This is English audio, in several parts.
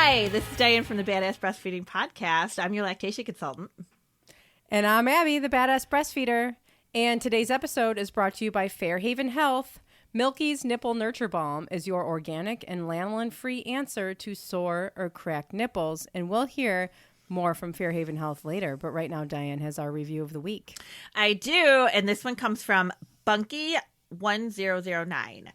Hi, this is Dianne from the Badass Breastfeeding Podcast. I'm your lactation consultant. And I'm Abby, the Badass Breastfeeder. And today's episode is brought to you by Fairhaven Health. Milky's Nipple Nurture Balm is your organic and lanolin-free answer to sore or cracked nipples. And we'll hear more from Fairhaven Health later. But right now, Dianne has our review of the week. I do, and this one comes from Bunky1009.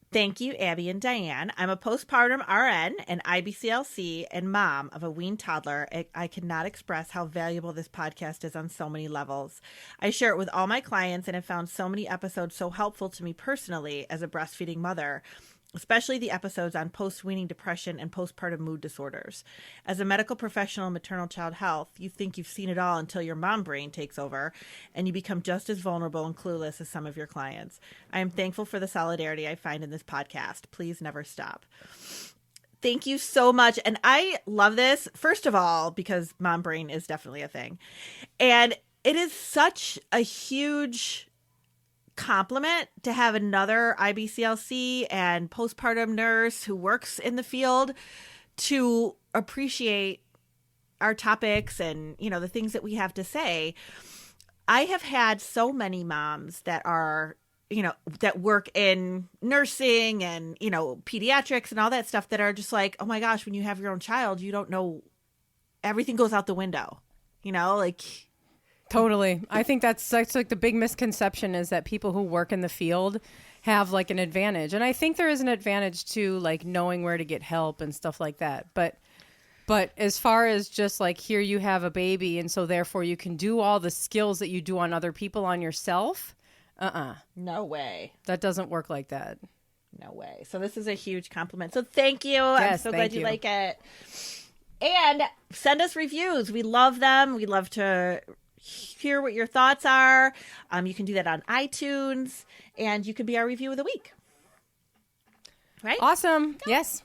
Thank you, Abby and Dianne. I'm a postpartum RN, an IBCLC, and mom of a weaned toddler. I cannot express how valuable this podcast is on so many levels. I share it with all my clients and have found so many episodes so helpful to me personally as a breastfeeding mother, especially the episodes on post-weaning depression and postpartum mood disorders. As a medical professional in maternal child health, you think you've seen it all until your mom brain takes over and you become just as vulnerable and clueless as some of your clients. I am thankful for the solidarity I find in this podcast. Please never stop. Thank you so much. And I love this, first of all, because mom brain is definitely a thing. And it is such a huge compliment to have another IBCLC and postpartum nurse who works in the field to appreciate our topics and, you know, the things that we have to say. I have had so many moms that are, you know, that work in nursing and, you know, pediatrics and all that stuff that are just like, oh my gosh, when you have your own child, you don't know, everything goes out the window, you know, like. Totally. I think that's like the big misconception is that people who work in the field have like an advantage. And I think there is an advantage to like knowing where to get help and stuff like that. But as far as just like here you have a baby and so therefore you can do all the skills that you do on other people on yourself. No way. That doesn't work like that. No way. So this is a huge compliment. So thank you. Yes, I'm so glad you like it. And send us reviews. We love them. We love to hear what your thoughts are. You can do that on iTunes, and you can be our review of the week. Right? Awesome. Go. Yes.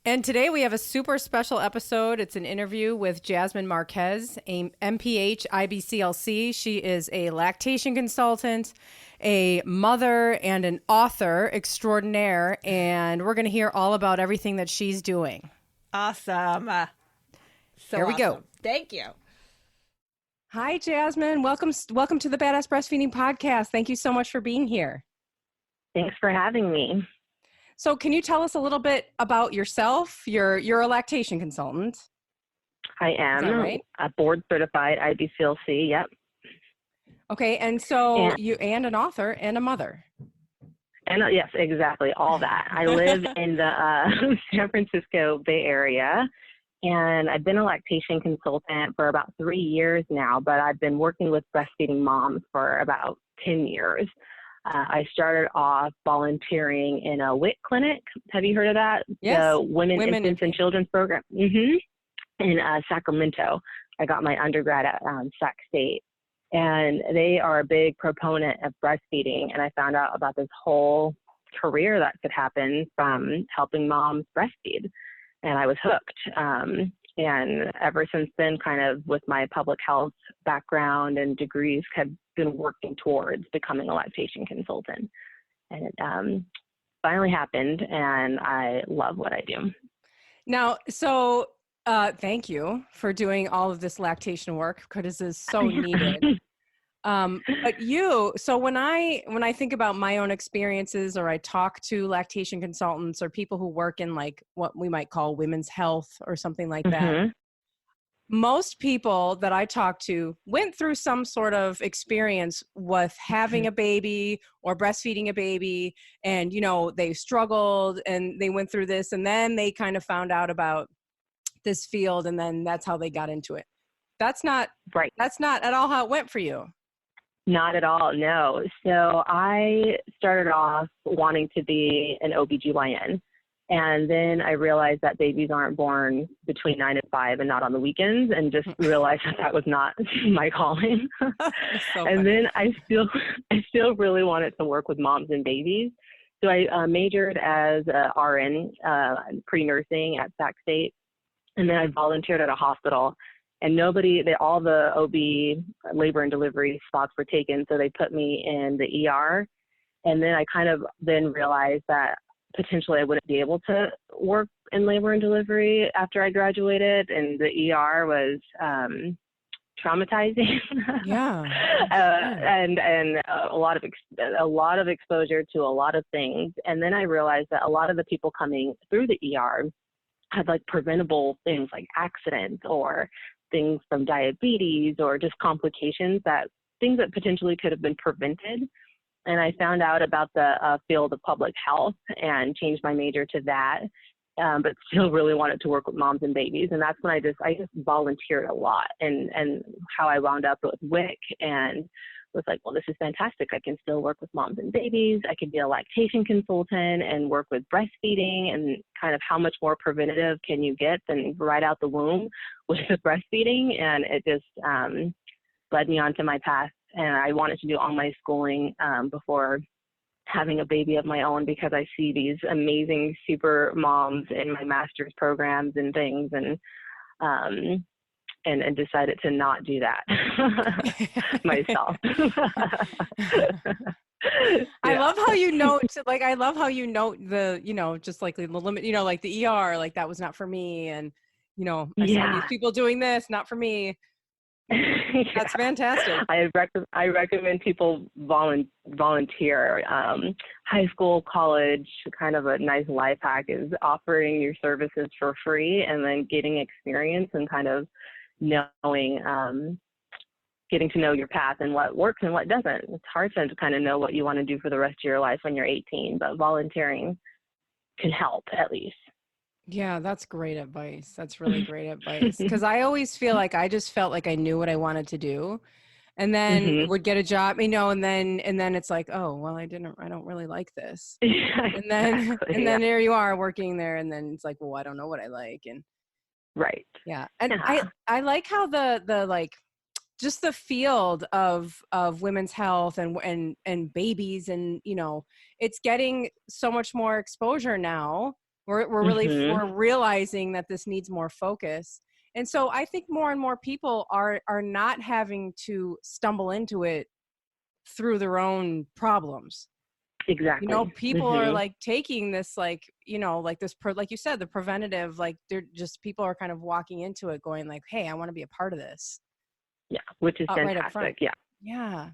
And today we have a super special episode. It's an interview with Jasmine Marquez, a MPH IBCLC. She is a lactation consultant, a mother, and an author extraordinaire. And we're going to hear all about everything that she's doing. Awesome. Here we go. Thank you. Hi, Jasmine. Welcome to the Badass Breastfeeding Podcast. Thank you so much for being here. Thanks for having me. So can you tell us a little bit about yourself? You're a lactation consultant. I am. Is that right? A board certified IBCLC. Yep. Okay. And so you and an author and a mother. And yes, exactly. All that. I live in the San Francisco Bay Area. And I've been a lactation consultant for about 3 years now, but I've been working with breastfeeding moms for about 10 years. I started off volunteering in a WIC clinic. Have you heard of that? Yes. The Women, Infants, and Children's Program in Sacramento. I got my undergrad at Sac State. And they are a big proponent of breastfeeding. And I found out about this whole career that could happen from helping moms breastfeed. And I was hooked. And ever since then, kind of with my public health background and degrees, have been working towards becoming a lactation consultant. And it finally happened, and I love what I do. Now, so thank you for doing all of this lactation work, because it is so needed. So when I think about my own experiences, or I talk to lactation consultants or people who work in like what we might call women's health or something like that, most people that I talk to went through some sort of experience with having a baby or breastfeeding a baby. And, you know, they struggled and they went through this, and then they kind of found out about this field, and then that's how they got into it. That's not right. That's not at all how it went for you. Not at all, no. So I started off wanting to be an OBGYN. And then I realized that babies aren't born between 9 and 5 and not on the weekends, and just realized that was not my calling. And then I still really wanted to work with moms and babies. So I majored as a RN, pre-nursing at Sac State. And then I volunteered at a hospital. And all the OB labor and delivery spots were taken, so they put me in the ER. And then I kind of then realized that potentially I wouldn't be able to work in labor and delivery after I graduated, and the ER was traumatizing. Yeah. And a lot of exposure to a lot of things. And then I realized that a lot of the people coming through the ER had like preventable things like accidents or things from diabetes or just complications, that things that potentially could have been prevented. And I found out about the field of public health and changed my major to that, but still really wanted to work with moms and babies. And that's when I just volunteered a lot, and how I wound up with WIC and was like, well, this is fantastic. I can still work with moms and babies. I can be a lactation consultant and work with breastfeeding, and kind of how much more preventative can you get than right out the womb with the breastfeeding. And it just led me onto my path. And I wanted to do all my schooling before having a baby of my own, because I see these amazing super moms in my master's programs and things, and decided to not do that myself. I love how you note, I love how you note the, just like the limit, like the ER, like that was not for me. And, I saw these people doing this, not for me. That's fantastic. I recommend people volunteer. High school, college, kind of a nice life hack is offering your services for free and then getting experience and kind of knowing, getting to know your path and what works and what doesn't. It's hard to kind of know what you want to do for the rest of your life when you're 18, but volunteering can help at least. Yeah, that's great advice. That's really great advice. Because I always feel like I just felt like I knew what I wanted to do, and then would get a job, and then it's like, oh, well, I don't really like this. And then there you are working there, and then it's like, well, I don't know what I like. And right. Yeah. And I like how the like just the field of women's health and babies, and it's getting so much more exposure now. We're really we're realizing that this needs more focus. And so I think more and more people are not having to stumble into it through their own problems. Exactly. People are like taking this, like this, like you said, the preventative, like they're just, people are kind of walking into it going like, hey, I want to be a part of this. Yeah. Which is fantastic. Right up front. Yeah. Yeah.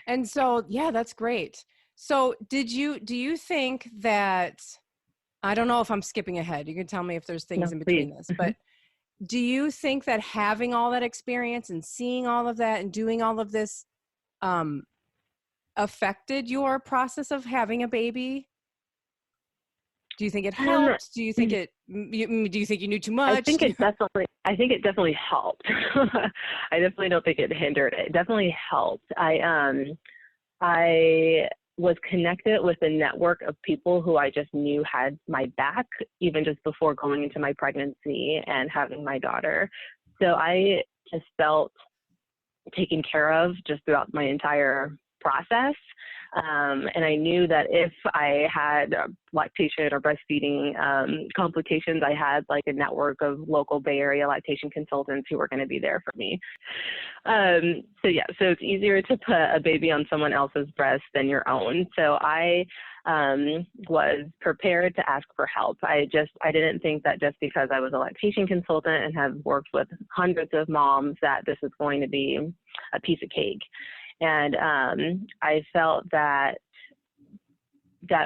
And so, yeah, that's great. So do you think that, I don't know if I'm skipping ahead, you can tell me if there's things in between this, but do you think that having all that experience and seeing all of that and doing all of this affected your process of having a baby? Do you think it helped? Do you think do you think you knew too much? I think it definitely helped. I definitely don't think it hindered it. It definitely helped. I was connected with a network of people who I just knew had my back, even just before going into my pregnancy and having my daughter. So I just felt taken care of just throughout my entire process. And I knew that if I had lactation or breastfeeding complications, I had like a network of local Bay Area lactation consultants who were going to be there for me. So it's easier to put a baby on someone else's breast than your own. So I was prepared to ask for help. I didn't think that just because I was a lactation consultant and have worked with hundreds of moms that this is going to be a piece of cake. And I felt that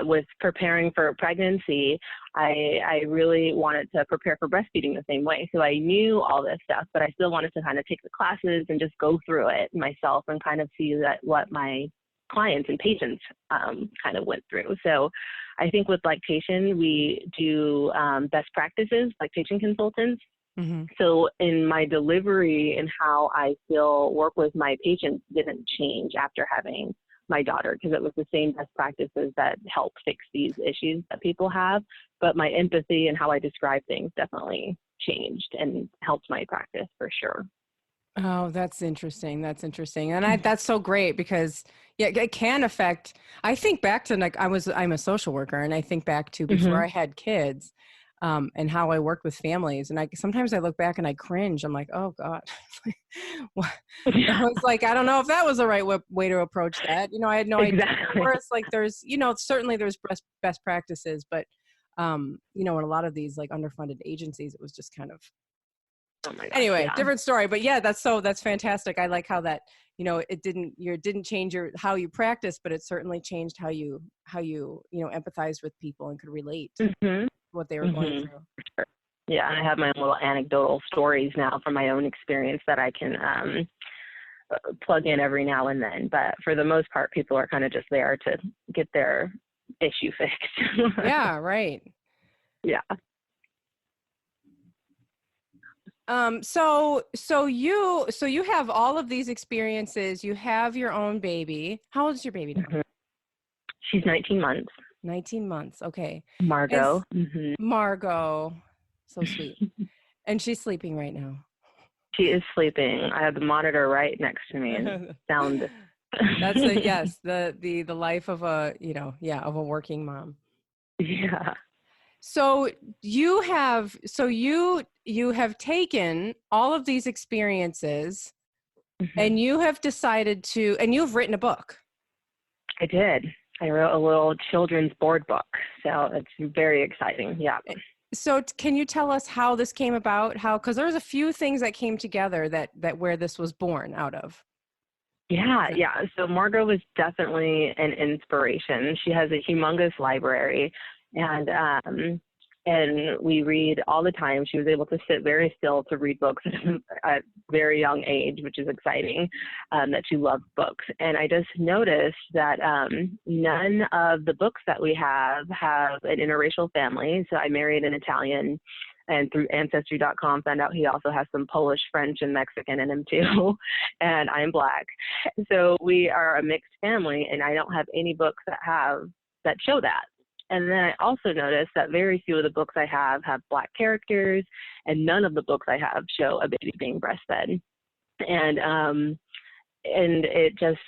with preparing for pregnancy, I really wanted to prepare for breastfeeding the same way. So I knew all this stuff, but I still wanted to kind of take the classes and just go through it myself and kind of see what my clients and patients kind of went through. So I think with lactation, we do best practices, lactation consultants. Mm-hmm. So in my delivery and how I still work with my patients didn't change after having my daughter, because it was the same best practices that help fix these issues that people have. But my empathy and how I describe things definitely changed and helped my practice for sure. Oh, that's interesting. That's interesting. And that's so great because it can affect, I think back to I'm a social worker, and I think back to before I had kids, and how I worked with families. And sometimes I look back and I cringe. I'm like, oh God. I was like, I don't know if that was the right way to approach that. I had no idea. Whereas like there's, certainly there's best practices, but in a lot of these like underfunded agencies, it was just kind of, oh my gosh, anyway, yeah. different story. But yeah, that's fantastic. I like how that, it didn't change how you practice, but it certainly changed how you empathized with people and could relate to what they were going through. Sure. Yeah, and I have my own little anecdotal stories now from my own experience that I can plug in every now and then. But for the most part, people are kind of just there to get their issue fixed. Yeah, right. Yeah. So you have all of these experiences. You have your own baby. How old is your baby now? She's 19 months. 19 months. Okay. Margot. Margot. So sweet. And she's sleeping right now. She is sleeping. I have the monitor right next to me and sound. That's yes, the life of a, of a working mom. Yeah. So you have taken all of these experiences and you have decided and you've written a book. I did. I wrote a little children's board book. So it's very exciting. Yeah. So can you tell us how this came about? Because there was a few things that came together that where this was born out of. Yeah. So Margot was definitely an inspiration. She has a humongous library, and we read all the time. She was able to sit very still to read books at a very young age, which is exciting, that she loved books. And I just noticed that none of the books that we have an interracial family. So I married an Italian, and through Ancestry.com found out he also has some Polish, French, and Mexican in him too. And I'm Black. So we are a mixed family, and I don't have any books that show that. And then I also noticed that very few of the books I have Black characters, and none of the books I have show a baby being breastfed. And it just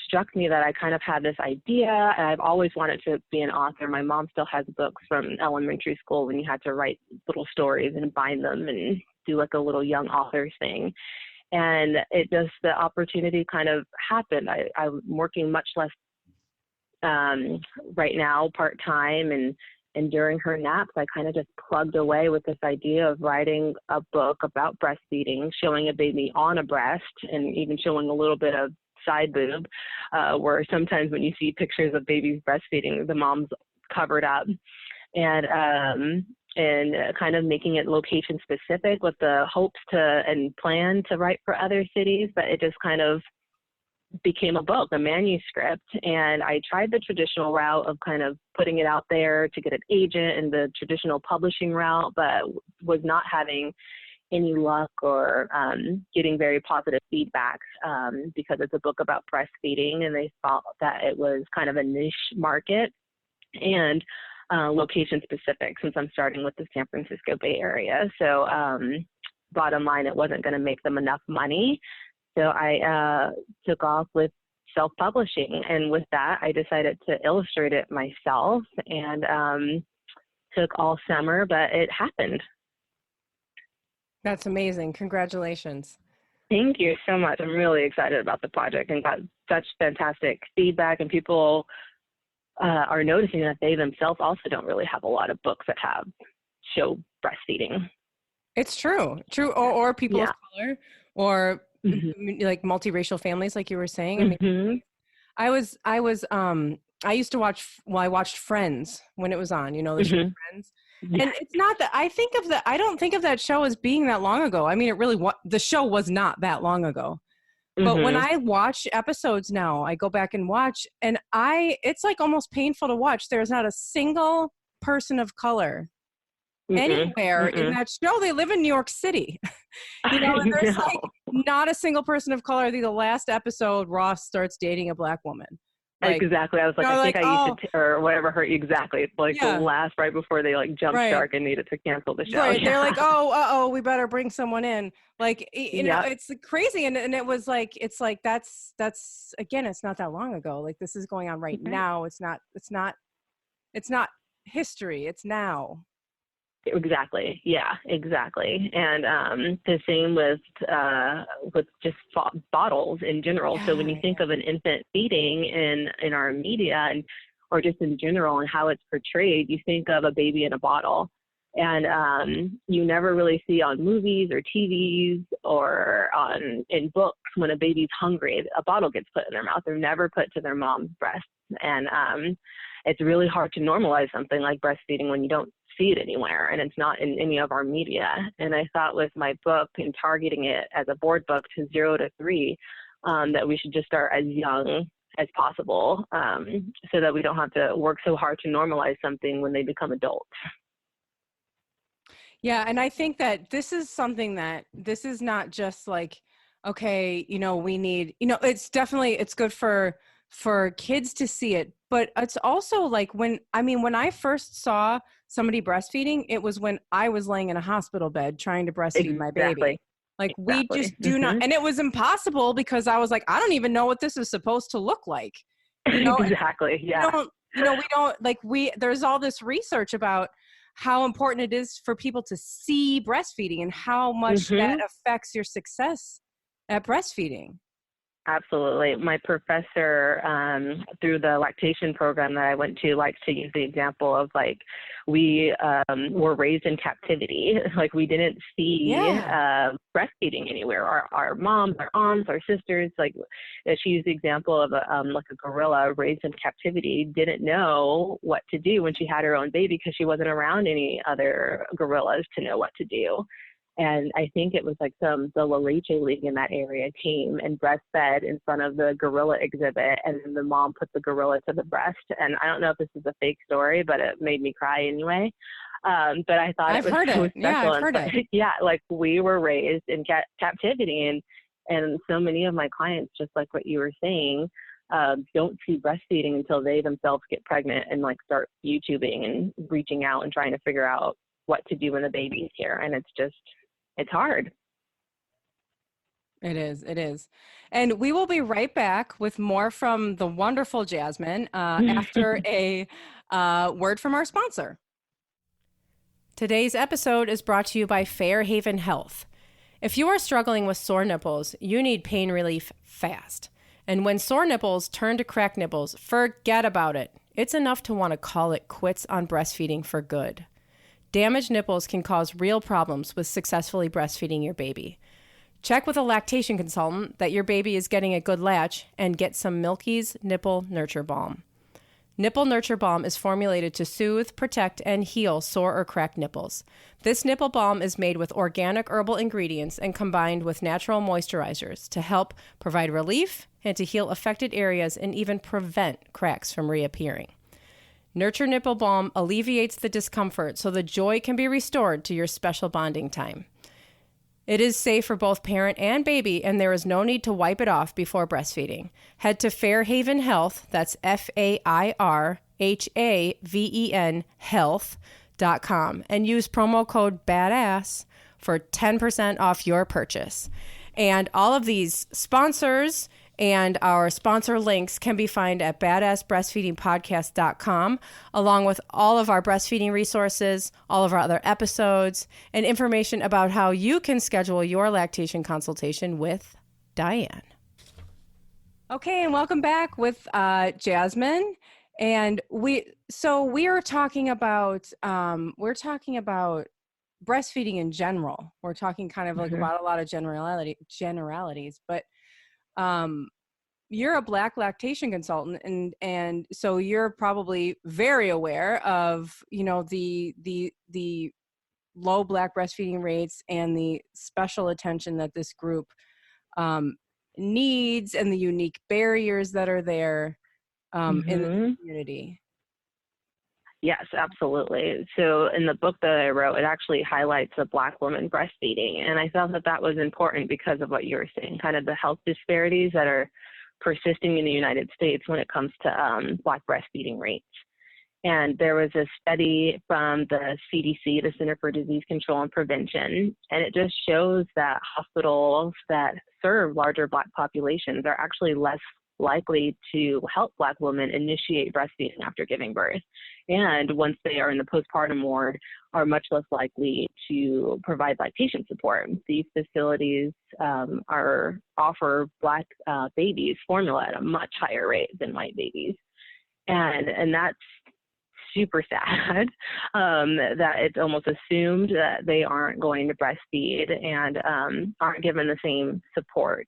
struck me that I kind of had this idea, and I've always wanted to be an author. My mom still has books from elementary school when you had to write little stories and bind them and do like a little young author thing. And the opportunity kind of happened. I'm working much less right now, part-time, and during her naps, I kind of just plugged away with this idea of writing a book about breastfeeding, showing a baby on a breast, and even showing a little bit of side boob, where sometimes when you see pictures of babies breastfeeding, the mom's covered up, and kind of making it location specific with the hopes and plan to write for other cities, but it just kind of became a book, a manuscript. And I tried the traditional route of kind of putting it out there to get an agent and the traditional publishing route, but was not having any luck or getting very positive feedback because it's a book about breastfeeding, and they thought that it was kind of a niche market and location specific, since I'm starting with the San Francisco Bay Area. So bottom line, it wasn't going to make them enough money. So I took off with self-publishing, and with that, I decided to illustrate it myself, and took all summer, but it happened. That's amazing. Congratulations. Thank you so much. I'm really excited about the project and got such fantastic feedback, and people are noticing that they themselves also don't really have a lot of books that show breastfeeding. It's true, or people of color, or like multiracial families, like you were saying. I mean, I used to watch. Well, I watched Friends when it was on. The show Friends, and it's not that I don't think of that show as being that long ago. I mean, it really the show was not that long ago. But when I watch episodes now, I go back and watch, and it's like almost painful to watch. There's not a single person of color anywhere in that show. They live in New York City, and there's like not a single person of color. I think the last episode, Ross starts dating a Black woman. Like, exactly. I was like, I think I used to, or whatever. Exactly. It's like the last, right before they like jumped shark and needed to cancel the show. Right. Yeah. They're like, oh, we better bring someone in. Like, know, it's crazy. And it was like, it's like, that's again, it's not that long ago. Like, this is going on right now. It's not history. It's now. Exactly. Yeah, exactly. And the same with just bottles in general. So when you think of an infant feeding in our media or just in general and how it's portrayed, you think of a baby in a bottle. And you never really see on movies or TVs or in books when a baby's hungry, a bottle gets put in their mouth. They're never put to their mom's breast. And it's really hard to normalize something like breastfeeding when you don't see it anywhere and it's not in any of our media. And I thought with my book and targeting it as a board book to 0 to 3, that we should just start as young as possible, so that we don't have to work so hard to normalize something when they become adults. Yeah. And I think that this is something that this is not just like, okay, we need, it's good for kids to see it, but it's also like when I first saw somebody breastfeeding, it was when I was laying in a hospital bed trying to breastfeed my baby. Like we just do not, and it was impossible because I was like, I don't even know what this is supposed to look like. Exactly. Yeah. There's all this research about how important it is for people to see breastfeeding and how much that affects your success at breastfeeding. Absolutely. My professor, through the lactation program that I went to, likes to use the example of like, we were raised in captivity. Like we didn't see breastfeeding anywhere. Our moms, our aunts, our sisters, like she used the example of like a gorilla raised in captivity, didn't know what to do when she had her own baby because she wasn't around any other gorillas to know what to do. And I think it was like the La Leche League in that area came and breastfed in front of the gorilla exhibit, and then the mom put the gorilla to the breast. And I don't know if this is a fake story, but it made me cry anyway. But I thought it was so special. Yeah, I've heard it. Yeah, like we were raised in captivity, and so many of my clients, just like what you were saying, don't see breastfeeding until they themselves get pregnant and like start YouTubing and reaching out and trying to figure out what to do when the baby's here. And it's hard. It is. And we will be right back with more from the wonderful Jasmine after a word from our sponsor. Today's episode is brought to you by Fairhaven Health. If you are struggling with sore nipples, you need pain relief fast. And when sore nipples turn to cracked nipples, forget about it. It's enough to want to call it quits on breastfeeding for good. Damaged nipples can cause real problems with successfully breastfeeding your baby. Check with a lactation consultant that your baby is getting a good latch and get some Milky's Nipple Nurture Balm. Nipple Nurture Balm is formulated to soothe, protect, and heal sore or cracked nipples. This nipple balm is made with organic herbal ingredients and combined with natural moisturizers to help provide relief and to heal affected areas and even prevent cracks from reappearing. Nurture Nipple Balm alleviates the discomfort so the joy can be restored to your special bonding time. It is safe for both parent and baby, and there is no need to wipe it off before breastfeeding. Head to Fairhaven Health, that's FAIRHAVEN health.com, and use promo code BADASS for 10% off your purchase. And all of these sponsors and our sponsor links can be found at badassbreastfeedingpodcast.com, along with all of our breastfeeding resources, all of our other episodes, and information about how you can schedule your lactation consultation with Dianne. Okay, and welcome back with Jasmine. And we are talking about breastfeeding in general. We're talking kind of like about a lot of generalities, but you're a Black lactation consultant, and so you're probably very aware of, the low Black breastfeeding rates and the special attention that this group needs and the unique barriers that are there in the community. Yes, absolutely. So in the book that I wrote, it actually highlights the Black woman breastfeeding. And I felt that was important because of what you were saying, kind of the health disparities that are persisting in the United States when it comes to Black breastfeeding rates. And there was a study from the CDC, the Center for Disease Control and Prevention, and it just shows that hospitals that serve larger Black populations are actually less likely to help Black women initiate breastfeeding after giving birth. And once they are in the postpartum ward, are much less likely to provide lactation support. These facilities offer Black babies formula at a much higher rate than white babies. And that's super sad that it's almost assumed that they aren't going to breastfeed and aren't given the same support.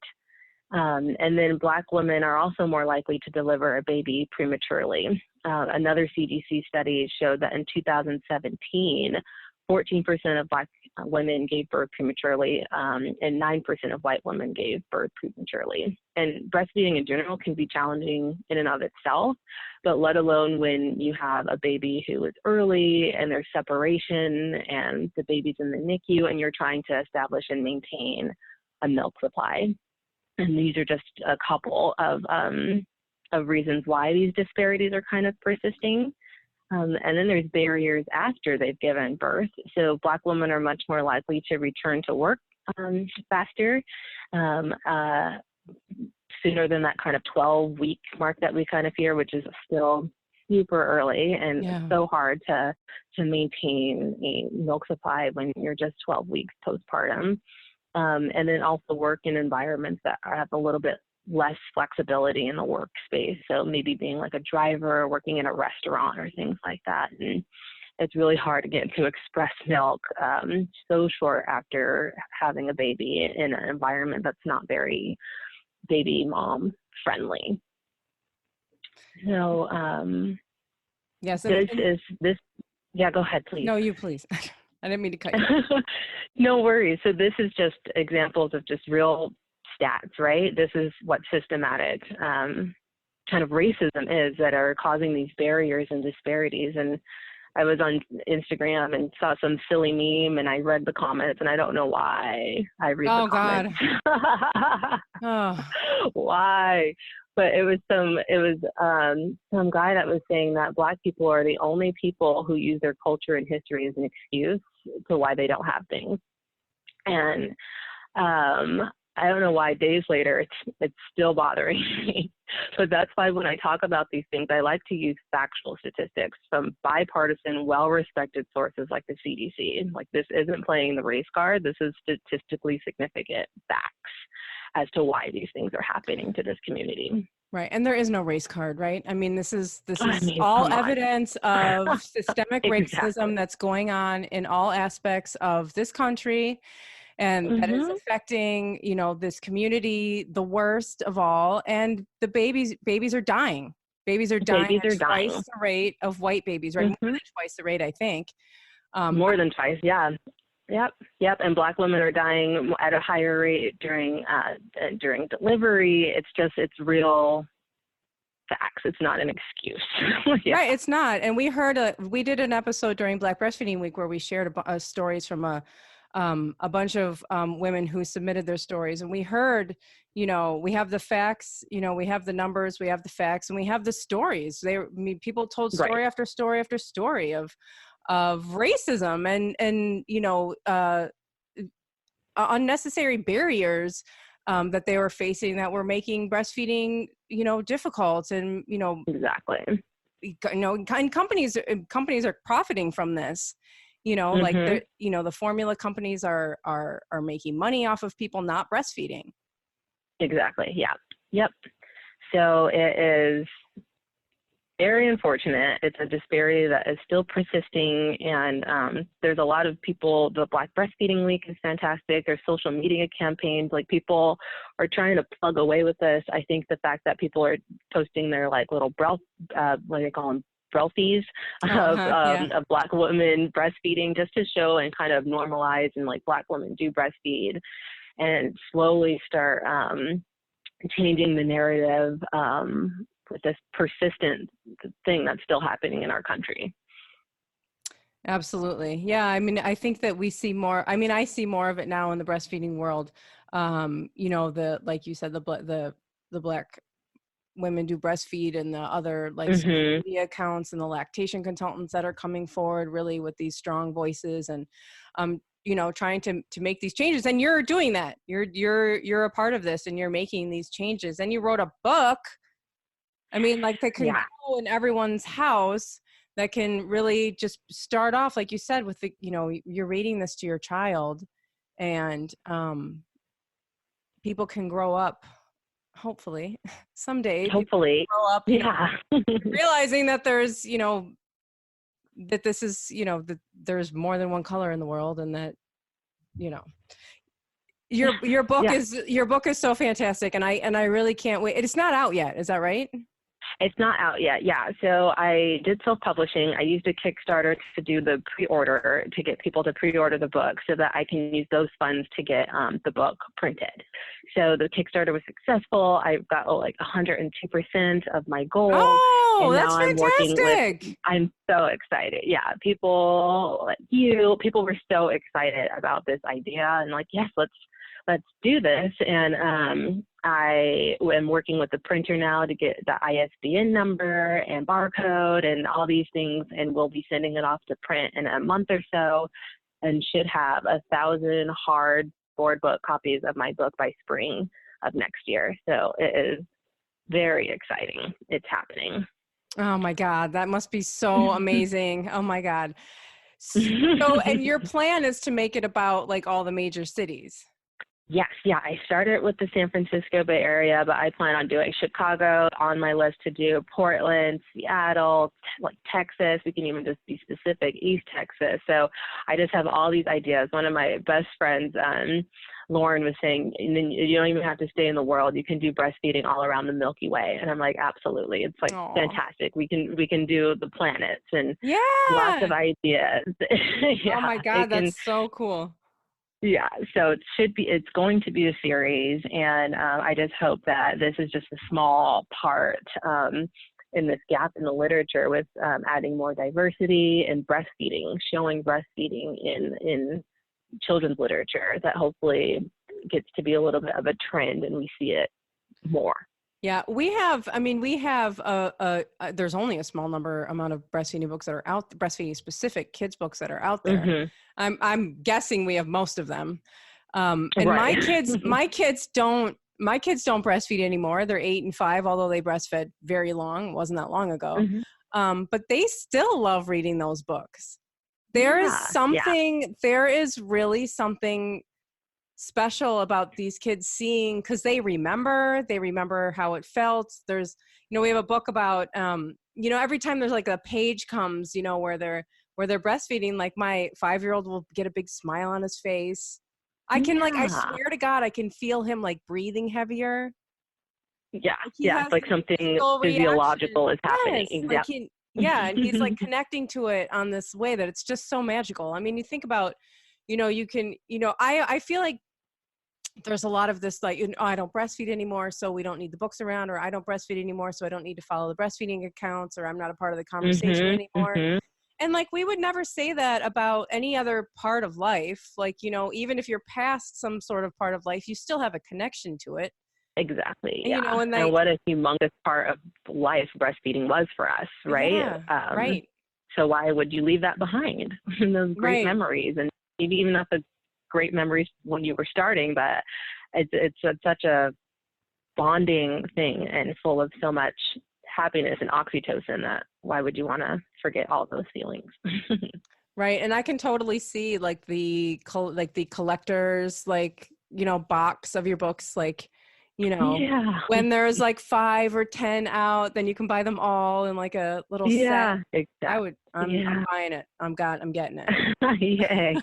And then Black women are also more likely to deliver a baby prematurely. Another CDC study showed that in 2017, 14% of Black women gave birth prematurely, and 9% of white women gave birth prematurely. And breastfeeding in general can be challenging in and of itself, but let alone when you have a baby who is early and there's separation and the baby's in the NICU and you're trying to establish and maintain a milk supply. And these are just a couple of reasons why these disparities are kind of persisting. And then there's barriers after they've given birth. So Black women are much more likely to return to work faster, sooner than that kind of 12-week mark that we kind of fear, which is still super early and so hard to maintain a milk supply when you're just 12 weeks postpartum. And then also work in environments that have a little bit less flexibility in the workspace. So maybe being like a driver, working in a restaurant or things like that. And it's really hard to get to express milk so short after having a baby in an environment that's not very baby mom friendly. So yes, yeah, go ahead, please. No, you please. I didn't mean to cut you. No worries. So this is just examples of just real stats, right? This is what systematic kind of racism is that are causing these barriers and disparities. And I was on Instagram and saw some silly meme and I read the comments and I don't know why I read the comments. God. Why? But it was some guy that was saying that Black people are the only people who use their culture and history as an excuse to why they don't have things. And I don't know why days later it's still bothering me. But that's why when I talk about these things, I like to use factual statistics from bipartisan, well-respected sources like the CDC. Like, this isn't playing the race card. This is statistically significant facts as to why these things are happening to this community. Right. And there is no race card, right? I mean, this is all evidence of systemic racism that's going on in all aspects of this country. And that is affecting, this community the worst of all. And the babies are dying. Babies are dying at twice the rate of white babies, right? More than twice the rate, I think. More than twice, yeah. Yep. And Black women are dying at a higher rate during delivery. It's real facts. It's not an excuse. Yeah. Right. It's not. And we did an episode during Black Breastfeeding Week where we shared stories from a bunch of women who submitted their stories, and we heard, we have the facts, we have the numbers, we have the facts, and we have the stories. People told story after story after story of racism and unnecessary barriers that they were facing that were making breastfeeding, difficult. And, exactly. And companies are profiting from this. Like the formula companies are making money off of people not breastfeeding. Exactly. Yeah. Yep. So it is very unfortunate. It's a disparity that is still persisting, and there's a lot of people. The Black Breastfeeding Week is fantastic. There's social media campaigns. Like, people are trying to plug away with this. I think the fact that people are posting their little what do they call them? Brelfies of Black women breastfeeding, just to show and kind of normalize and Black women do breastfeed, and slowly start changing the narrative with this persistent thing that's still happening in our country. Absolutely. Yeah. I mean, I think that we see more, I see more of it now in the breastfeeding world. Like you said, the Black women do breastfeed, and the other social media accounts and the lactation consultants that are coming forward really with these strong voices and trying to make these changes. And you're doing that. You're a part of this, and you're making these changes. And you wrote a book I mean, like they can go in everyone's house that can really just start off, like you said, with the, you're reading this to your child, and people can grow up, hopefully, someday. Hopefully. Grow up, realizing that there's, that this is, that there's more than one color in the world, and that, your book is so fantastic, and I really can't wait. It's not out yet, is that right? It's not out yet. Yeah. So I did self-publishing. I used a Kickstarter to do the pre-order, to get people to pre-order the book so that I can use those funds to get the book printed. So the Kickstarter was successful. I got like 102% of my goal. Oh, and that's now fantastic. I'm so excited. Yeah. People were so excited about this idea and like, yes, let's do this. And I am working with the printer now to get the ISBN number and barcode and all these things, and we'll be sending it off to print in a month or so, and should have 1,000 hard board book copies of my book by spring of next year. So it is very exciting. It's happening. Oh my God, that must be so amazing. Oh my God. So, and your plan is to make it about like all the major cities. Yes. Yeah. I started with the San Francisco Bay Area, but I plan on doing Chicago, on my list to do Portland, Seattle, like Texas. We can even just be specific, East Texas. So I just have all these ideas. One of my best friends, Lauren, was saying, you don't even have to stay in the world. You can do breastfeeding all around the Milky Way. And I'm like, absolutely. It's like fantastic. We can do the planets and lots of ideas. Oh my God, that's so cool. Yeah, so it's going to be a series, and I just hope that this is just a small part in this gap in the literature with adding more diversity and breastfeeding, showing breastfeeding in children's literature, that hopefully gets to be a little bit of a trend and we see it more. Yeah, there's only a small amount of breastfeeding books that are out, breastfeeding specific kids books that are out there. Mm-hmm. I'm guessing we have most of them. And my kids don't breastfeed anymore. They're 8 and 5, although they breastfed very long. It wasn't that long ago. Mm-hmm. But they still love reading those books. There is really something special about these kids seeing, because they remember how it felt. There's, we have a book about, every time there's like a page comes, where they're breastfeeding, like my 5-year-old will get a big smile on his face. I can I swear to God, I can feel him like breathing heavier. Yeah. It's like something physiological is happening. Exactly. And he's like connecting to it on this way that it's just so magical. I mean, you think about, you can, I feel like there's a lot of this, like, I don't breastfeed anymore, so we don't need the books around, or I don't breastfeed anymore, so I don't need to follow the breastfeeding accounts, or I'm not a part of the conversation anymore. Mm-hmm. And like, we would never say that about any other part of life. Like, even if you're past some sort of part of life, you still have a connection to it. Exactly. Yeah. And what a humongous part of life breastfeeding was for us, right? Yeah, right. So why would you leave that behind? Those great memories, and maybe even not the great memories when you were starting, but it's such a bonding thing and full of so much happiness and oxytocin that why would you want to forget all those feelings? Right. And I can totally see like the collectors, like, box of your books, like, when there's like 5 or 10 out, then you can buy them all in like a little set. Exactly. I'm buying it. I'm getting it. Yay.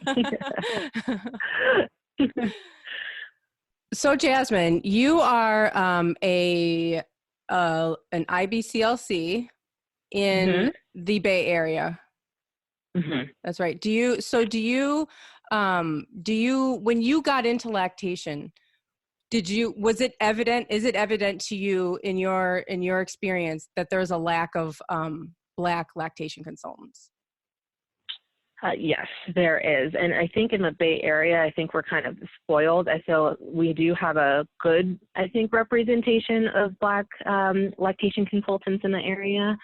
So Jasmine, you are an IBCLC in the Bay Area. Mm-hmm. That's right. Do you when you got into lactation, is it evident to you in your experience that there's a lack of Black lactation consultants? Yes, there is. And I think in the Bay Area, I think we're kind of spoiled. I feel we do have a good, representation of Black lactation consultants in the area,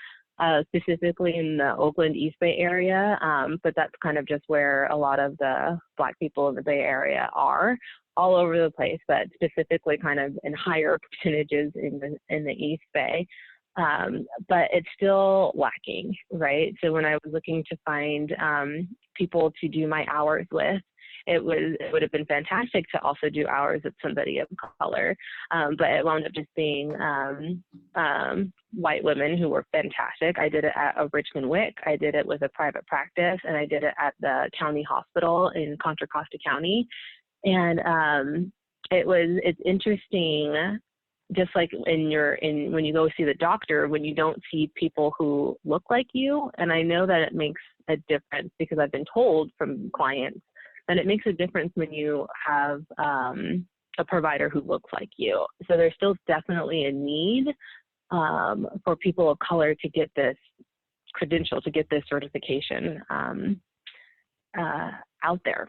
specifically in the Oakland East Bay area. But that's kind of just where a lot of the Black people in the Bay Area are, all over the place, but specifically kind of in higher percentages in the East Bay. but it's still lacking, right? So when I was looking to find people to do my hours with, it would have been fantastic to also do hours with somebody of color, but it wound up just being white women who were fantastic. I did it at a Richmond WIC, I did it with a private practice, and I did it at the county hospital in Contra Costa County. And it's interesting, just like when you go see the doctor, when you don't see people who look like you. And I know that it makes a difference because I've been told from clients that it makes a difference when you have a provider who looks like you. So there's still definitely a need for people of color to get this credential, to get this certification out there.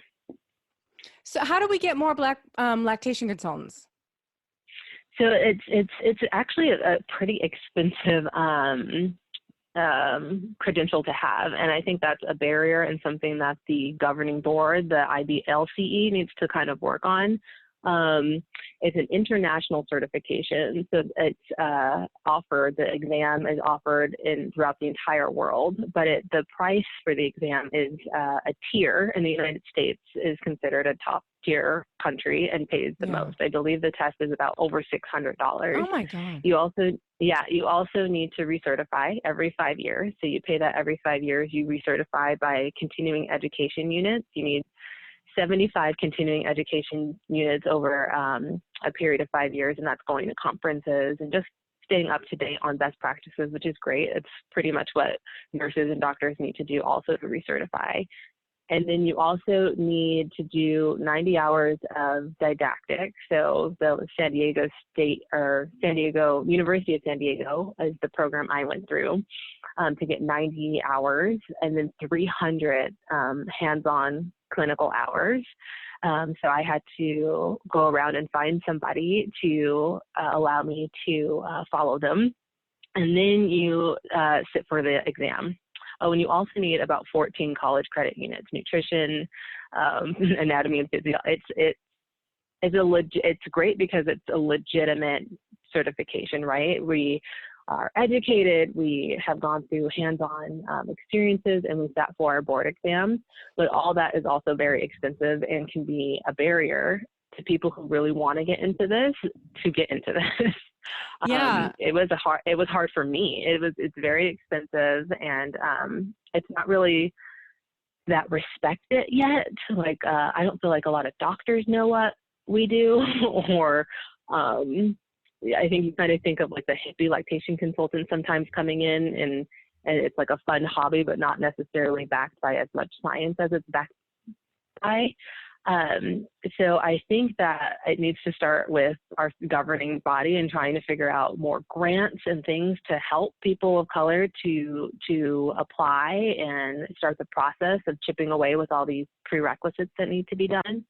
So how do we get more Black lactation consultants? So it's actually a pretty expensive credential to have, and I think that's a barrier and something that the governing board, the IBCLC, needs to kind of work on. It's an international certification, so it's offered. The exam is offered throughout the entire world, but the price for the exam is a tier, and the United States is considered a top tier country and pays the most. I believe the test is about over $600. Oh my God. You also need to recertify every 5 years. So you pay that every 5 years. You recertify by continuing education units. You need 75 continuing education units over a period of 5 years, and that's going to conferences and just staying up to date on best practices, which is great. It's pretty much what nurses and doctors need to do also to recertify. And then you also need to do 90 hours of didactic. So the University of San Diego is the program I went through to get 90 hours, and then 300 hands-on clinical hours. So I had to go around and find somebody to allow me to follow them. And then you sit for the exam. Oh, and you also need about 14 college credit units: nutrition, anatomy, and physiology. It's great because it's a legitimate certification, right? We are educated, we have gone through hands-on experiences, and we sat for our board exams. But all that is also very expensive and can be a barrier to people who really want to get into this to get into this. Yeah. It was hard for me. It's very expensive, and it's not really that respected yet. Like, I don't feel like a lot of doctors know what we do, or I think you kind of think of like the hippie lactation consultant sometimes coming in, and it's like a fun hobby, but not necessarily backed by as much science as it's backed by. So I think that it needs to start with our governing body and trying to figure out more grants and things to help people of color to apply and start the process of chipping away with all these prerequisites that need to be done.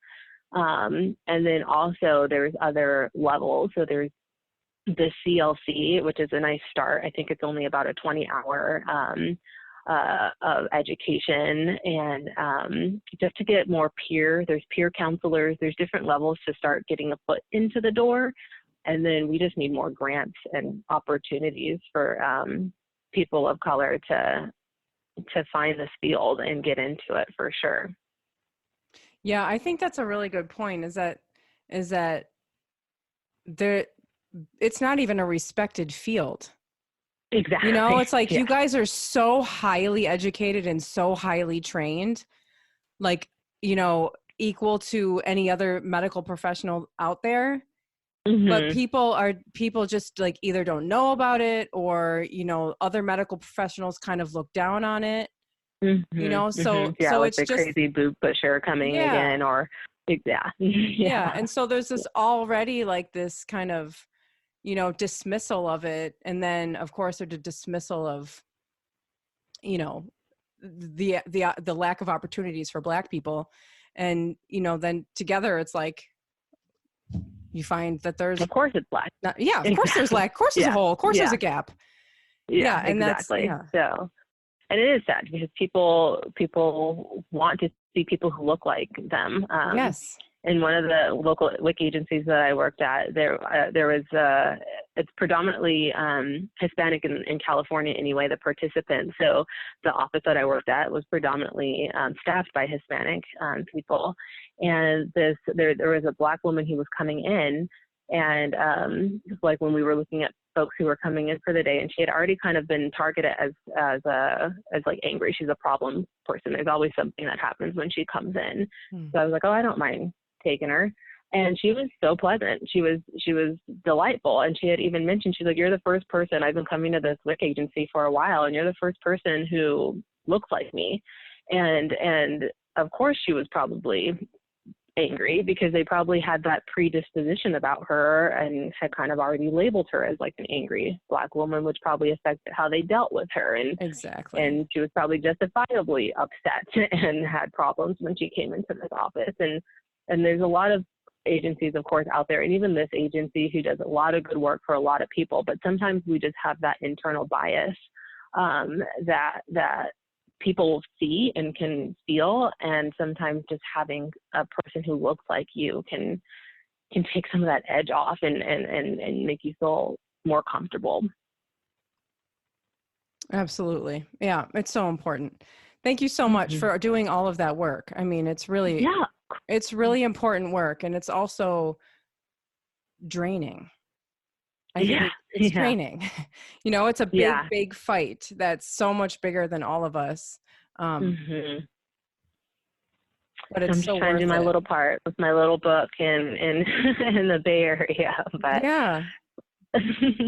And then also there's other levels. So there's the CLC, which is a nice start. I think it's only about a 20-hour of education, and just to get more there's peer counselors, there's different levels to start getting a foot into the door. And then we just need more grants and opportunities for people of color to find this field and get into it for sure. Yeah, I think that's a really good point, is that it's not even a respected field. Exactly. You know, it's like, you guys are so highly educated and so highly trained, like, you know, equal to any other medical professional out there. Mm-hmm. But people just like either don't know about it, or, you know, other medical professionals kind of look down on it. Mm-hmm. You know, so so like it's the just crazy boob pusher coming again, or yeah. And so there's this already like this kind of, you know, dismissal of it. And then of course there's a dismissal of, you know, the lack of opportunities for Black people. And, you know, then together it's like, you find that there's, of course it's Black. Of course there's lack, of course there's a hole, of course there's a gap. And exactly. So, and it is sad because people want to see people who look like them. Yes. in one of the local WIC agencies that I worked at, there was it's predominantly Hispanic in California anyway, the participants. So the office that I worked at was predominantly staffed by Hispanic people. And there was a Black woman who was coming in, and like when we were looking at folks who were coming in for the day, and she had already kind of been targeted as like angry. She's a problem person. There's always something that happens when she comes in. So I was like, oh, I don't mind taking her. And she was so pleasant. She was delightful. And she had even mentioned, she's like, you're the first person, I've been coming to this WIC agency for a while, and you're the first person who looks like me. And of course she was probably angry because they probably had that predisposition about her and had kind of already labeled her as like an angry Black woman, which probably affected how they dealt with her. And exactly. And she was probably justifiably upset and had problems when she came into this office. And there's a lot of agencies, of course, out there, and even this agency who does a lot of good work for a lot of people, but sometimes we just have that internal bias that people see and can feel, and sometimes just having a person who looks like you can take some of that edge off and make you feel more comfortable. Absolutely. Yeah, it's so important. Thank you so much for doing all of that work. I mean, it's really important work, and it's also draining. I think it's draining. You know, it's a big fight that's so much bigger than all of us. But it's I'm just trying to do my little part with my little book in the Bay Area. But yeah.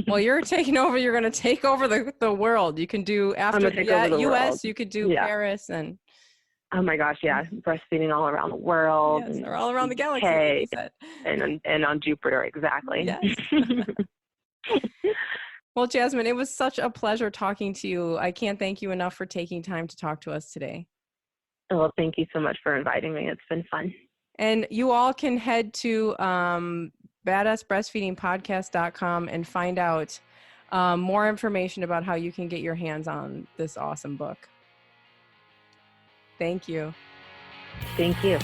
Well, you're taking over. You're going to take over the world. You can do after the U.S. World. You could do Paris and. Oh my gosh, yeah, breastfeeding all around the world. Yes, or all around the galaxy. And on Jupiter, exactly. Yes. Well, Jasmine, it was such a pleasure talking to you. I can't thank you enough for taking time to talk to us today. Well, thank you so much for inviting me. It's been fun. And you all can head to badassbreastfeedingpodcast.com and find out more information about how you can get your hands on this awesome book. Thank you. Thank you.